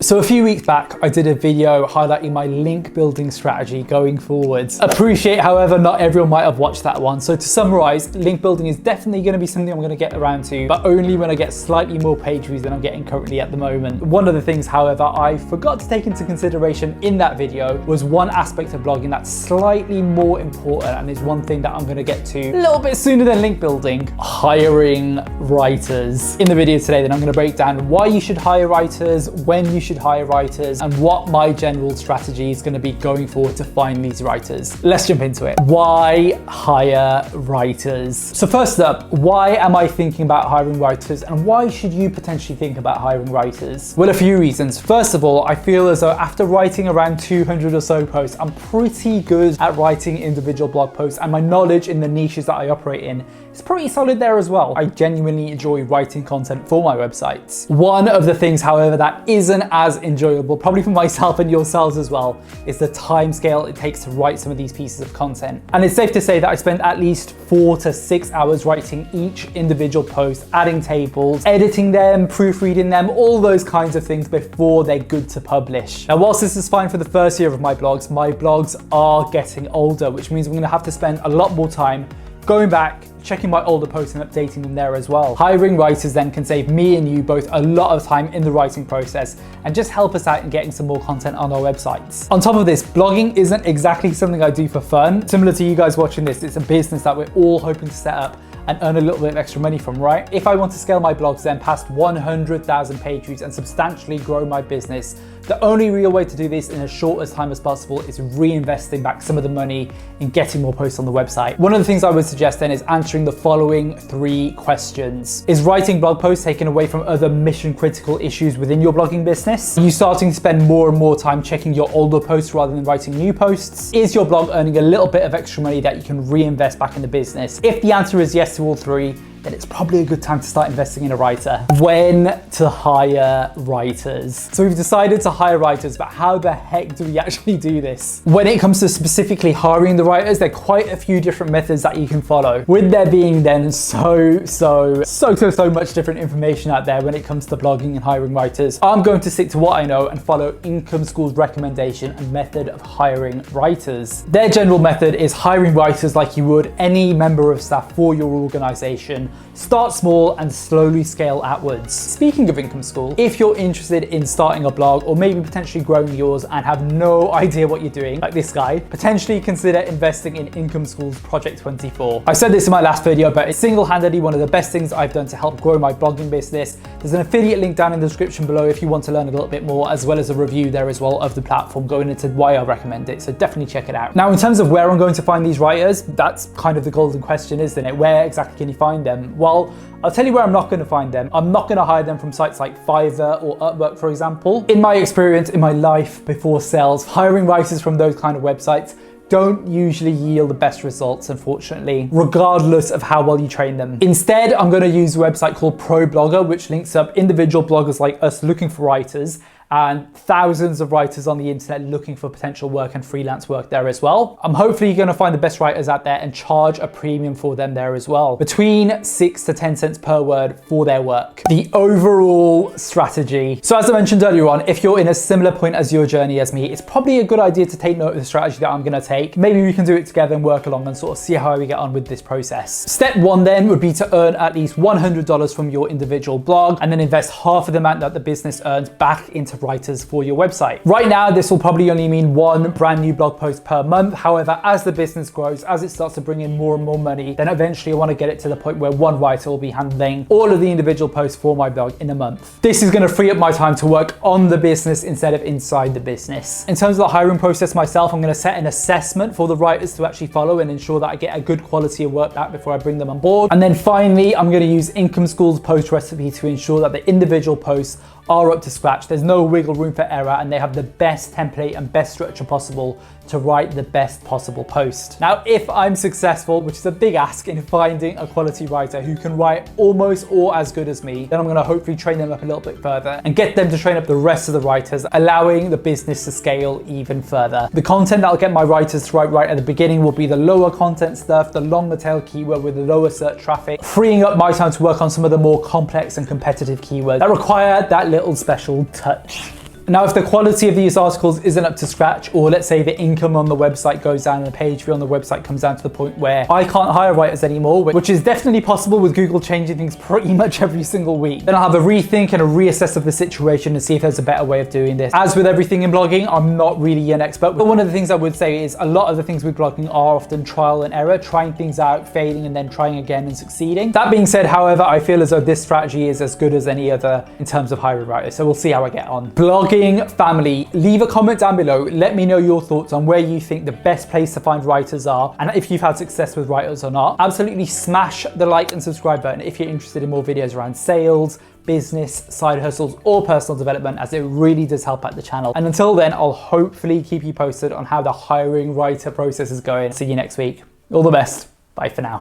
So a few weeks back, I did a video highlighting my link building strategy going forwards. Appreciate, however, not everyone might have watched that one. So to summarize, link building is definitely going to be something I'm going to get around to, but only when I get slightly more page views than I'm getting currently at the moment. One of the things, however, I forgot to take into consideration in that video was one aspect of blogging that's slightly more important, and is one thing that I'm going to get to a little bit sooner than link building: hiring writers. In the video today, then I'm going to break down why you should hire writers, when you should hire writers, and what my general strategy is going to be going forward to find these writers. Let's jump into it. Why hire writers? So first up, why am I thinking about hiring writers, and why should you potentially think about hiring writers? Well, a few reasons. First of all, I feel as though after writing around 200 or so posts, I'm pretty good at writing individual blog posts, and my knowledge in the niches that I operate in is pretty solid there as well. I genuinely enjoy writing content for my websites. One of the things, however, that isn't as enjoyable, probably for myself and yourselves as well, is the time scale it takes to write some of these pieces of content. And it's safe to say that I spend at least 4 to 6 hours writing each individual post, adding tables, editing them, proofreading them, all those kinds of things before they're good to publish. Now, whilst this is fine for the first year of my blogs are getting older, which means I'm going to have to spend a lot more time going back, checking my older posts and updating them there as well. Hiring writers then can save me and you both a lot of time in the writing process and just help us out in getting some more content on our websites. On top of this, blogging isn't exactly something I do for fun. Similar to you guys watching this, it's a business that we're all hoping to set up and earn a little bit of extra money from, right? If I want to scale my blogs then past 100,000 page views and substantially grow my business, the only real way to do this in as short a time as possible is reinvesting back some of the money in getting more posts on the website. One of the things I would suggest then is answering the following 3 questions. Is writing blog posts taken away from other mission critical issues within your blogging business? Are you starting to spend more and more time checking your older posts rather than writing new posts? Is your blog earning a little bit of extra money that you can reinvest back in the business? If the answer is yes to all 3, then it's probably a good time to start investing in a writer. When to hire writers. So we've decided to hire writers, but how the heck do we actually do this? When it comes to specifically hiring the writers, there are quite a few different methods that you can follow. With there being then so much different information out there when it comes to blogging and hiring writers, I'm going to stick to what I know and follow Income School's recommendation and method of hiring writers. Their general method is hiring writers like you would any member of staff for your organization. Start small and slowly scale outwards. Speaking of Income School, if you're interested in starting a blog or maybe potentially growing yours and have no idea what you're doing, like this guy, potentially consider investing in Income School's Project 24. I said this in my last video, but it's single-handedly one of the best things I've done to help grow my blogging business. There's an affiliate link down in the description below if you want to learn a little bit more, as well as a review there as well of the platform going into why I recommend it. So definitely check it out. Now, in terms of where I'm going to find these writers, that's kind of the golden question, isn't it? Where exactly can you find them? Well, I'll tell you where I'm not going to find them. I'm not going to hire them from sites like Fiverr or Upwork, for example. In my experience, in my life before sales, hiring writers from those kind of websites don't usually yield the best results, unfortunately, regardless of how well you train them. Instead, I'm going to use a website called ProBlogger, which links up individual bloggers like us looking for writers and thousands of writers on the internet looking for potential work and freelance work there as well. I'm hopefully going to find the best writers out there and charge a premium for them there as well, between 6 to 10 cents per word for their work. The overall strategy. So as I mentioned earlier on, if you're in a similar point as your journey as me, it's probably a good idea to take note of the strategy that I'm going to take. Maybe we can do it together and work along and sort of see how we get on with this process. Step 1 then would be to earn at least $100 from your individual blog and then invest half of the amount that the business earns back into writers for your website. Right now, this will probably only mean 1 brand new blog post per month. However, as the business grows, as it starts to bring in more and more money, then eventually I want to get it to the point where 1 writer will be handling all of the individual posts for my blog in a month. This is going to free up my time to work on the business instead of inside the business. In terms of the hiring process myself, I'm going to set an assessment for the writers to actually follow and ensure that I get a good quality of work back before I bring them on board. And then finally, I'm going to use Income School's post recipe to ensure that the individual posts are up to scratch. There's no wiggle room for error, and they have the best template and best structure possible to write the best possible post. Now, if I'm successful, which is a big ask, in finding a quality writer who can write almost or as good as me, then I'm going to hopefully train them up a little bit further and get them to train up the rest of the writers, allowing the business to scale even further. The content that'll get my writers to write right at the beginning will be the lower content stuff, the longer tail keyword with the lower search traffic, freeing up my time to work on some of the more complex and competitive keywords that require that little special touch. Now, if the quality of these articles isn't up to scratch, or let's say the income on the website goes down and the page view on the website comes down to the point where I can't hire writers anymore, which is definitely possible with Google changing things pretty much every single week, then I'll have a rethink and a reassess of the situation and see if there's a better way of doing this. As with everything in blogging, I'm not really an expert, but one of the things I would say is a lot of the things with blogging are often trial and error, trying things out, failing, and then trying again and succeeding. That being said, however, I feel as though this strategy is as good as any other in terms of hiring writers, so we'll see how I get on. Blogging family, leave a comment down below. Let me know your thoughts on where you think the best place to find writers are and if you've had success with writers or not. Absolutely smash the like and subscribe button if you're interested in more videos around sales, business, side hustles, or personal development, as it really does help out the channel. And until then, I'll hopefully keep you posted on how the hiring writer process is going. See you next week. All the best. Bye for now.